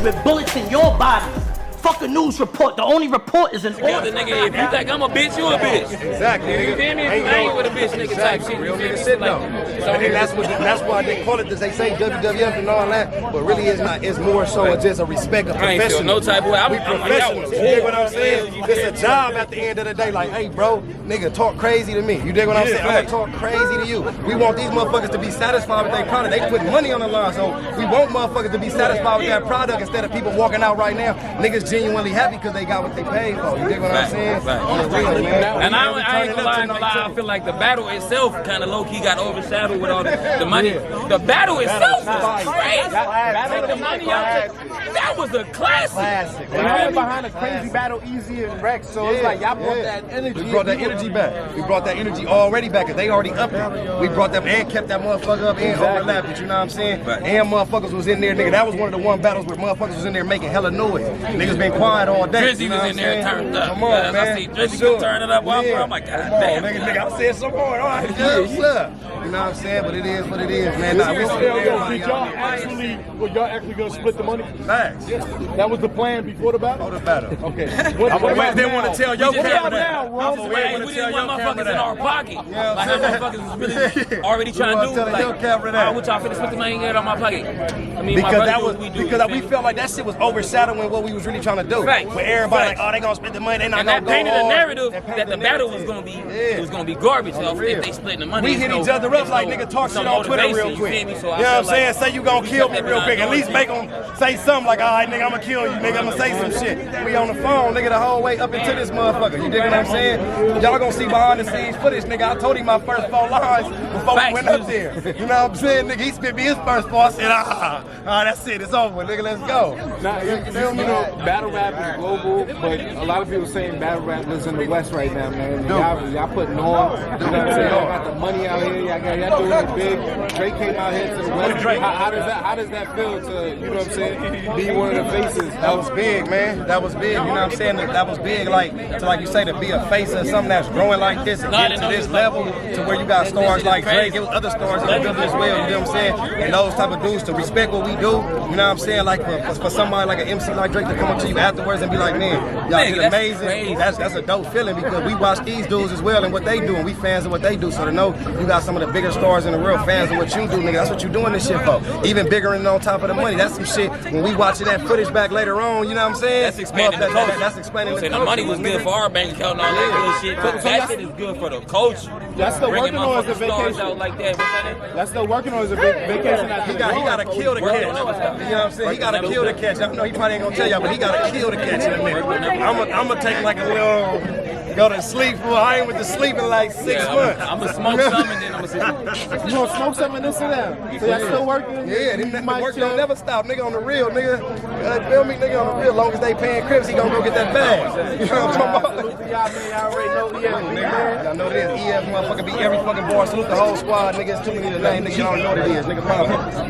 with bullets in your body. Fuck a news report. The only report is an order. Nigga, if you think I'm a bitch, you a bitch. Exactly. You feel me? If you ain't with a bitch nigga type shit. Real nigga shit though. And that's why they call it this. They say WWF and all that, but really it's not. It's more so just a respect of I ain't feel professional. no type of way. We professionals. You dig what I'm saying? It's a job at the end of the day. Like, hey, bro, nigga, talk crazy to me. You dig what I'm saying? I'm gonna talk crazy to you. We want these motherfuckers to be satisfied with their product. They put money on the line, so we want motherfuckers to be satisfied with that product instead of people walking out right now. Niggas genuinely happy because they got what they paid for. You dig what I'm saying? On the real, man. And I ain't gonna lie, I feel like the battle itself kind of low-key got overshadowed with all the money. The battle itself was crazy. Take the money out. That was a classic. And I went behind a crazy battle, Easy and Rex, so it's like y'all brought that energy. We brought that energy back. We brought that energy already back because they already up it. We brought them and kept that motherfucker up and overlapped it, you know what I'm saying? And motherfuckers was in there, nigga. That was one of the battles where motherfuckers was in there making hella noise. Niggas been quiet all day. Drizzy was in there turned up. Come on, man. I see Drizzy turn it up. I'm like, God damn. Nigga, I said some more. All right, what's up? You know what I'm saying? But it is what it is, man. Nah, Did y'all actually gonna split the money? Facts. That was the plan before the battle? Before the battle. Okay. Didn't want to tell your camera that. We didn't want motherfuckers in our pocket. Like how motherfuckers was really already trying to do. Like, what y'all finna split the money and get out of my pocket? I mean, because we felt like that shit was overshadowing what we was really trying to do. Right. Where everybody like, oh, they gonna spend the money, they not gonna go hard. And that painted a narrative that the battle was gonna be, it was gonna be garbage if they splitting the money. We hit each other up like, nigga, talk shit on Twitter real quick. You know what I'm saying? Say you gonna kill me real quick. At least make them say something like, all right, nigga, I'ma kill you, nigga, I'ma say some shit. We on the phone, nigga, the whole way up into this motherfucker. You dig what I'm saying? Y'all gonna see behind the scenes footage, nigga. I told him my first 4 lines before we went up there. You know what I'm saying? Nigga, he spit me his first 4. I said, that's it, it's over, nigga, let's go. Now, you know, battle rap is global, but a lot of people saying battle rap is in the West right now, man. Y'all putting on, you know what I'm saying? Y'all got the money out here, y'all doing it big. Drake came out here to the West. How does that feel to, you know what I'm saying, be one of the faces? That was big, man. That was big, you know what I'm saying? That was big, like you say, to be a face of something that's growing like this and get to this level to where you got stars like Drake, get other stars in the building as well, you know what I'm saying? And those type of dudes to respect what we do, you know what I'm saying? Like for somebody like an MC like Drake to come up to you afterwards and be like, man, y'all did amazing. That's a dope feeling because we watch these dudes as well and what they do, and we fans of what they do. So to know you got some of the bigger stars in the world, fans of what you do, nigga, that's what you doing this shit for. Even bigger and on top of the money. That's some shit. When we watching that footage back later on, you know what I'm saying? That's expanding the culture. That's expanding the culture. The money was good for our bank account and all that good shit, but that shit is good for the culture. That's still working on as a vacation. Out like that. That's still working on as a vacation. He gotta kill the catch. You know what I'm saying? He gotta kill the catch. I know he probably ain't gonna tell y'all, but he gotta kill the catch in a minute. I'm gonna take like a little. Go to sleep. I ain't with the sleep in like 6 months. I'm gonna smoke something and then I'm gonna sleep. You gonna smoke something and this and that? So y'all still working? Yeah, the work don't never stop, nigga, on the real, nigga. Feel me, nigga, on the real. As long as they paying Crips, he gonna go get that bag. You know what I'm talking about? Y'all already know EF, y'all know this. EF motherfucker beat every fucking bar. Salute the whole squad, nigga. It's too many to name, nigga. Y'all know what it is, nigga.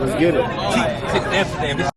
Let's get it.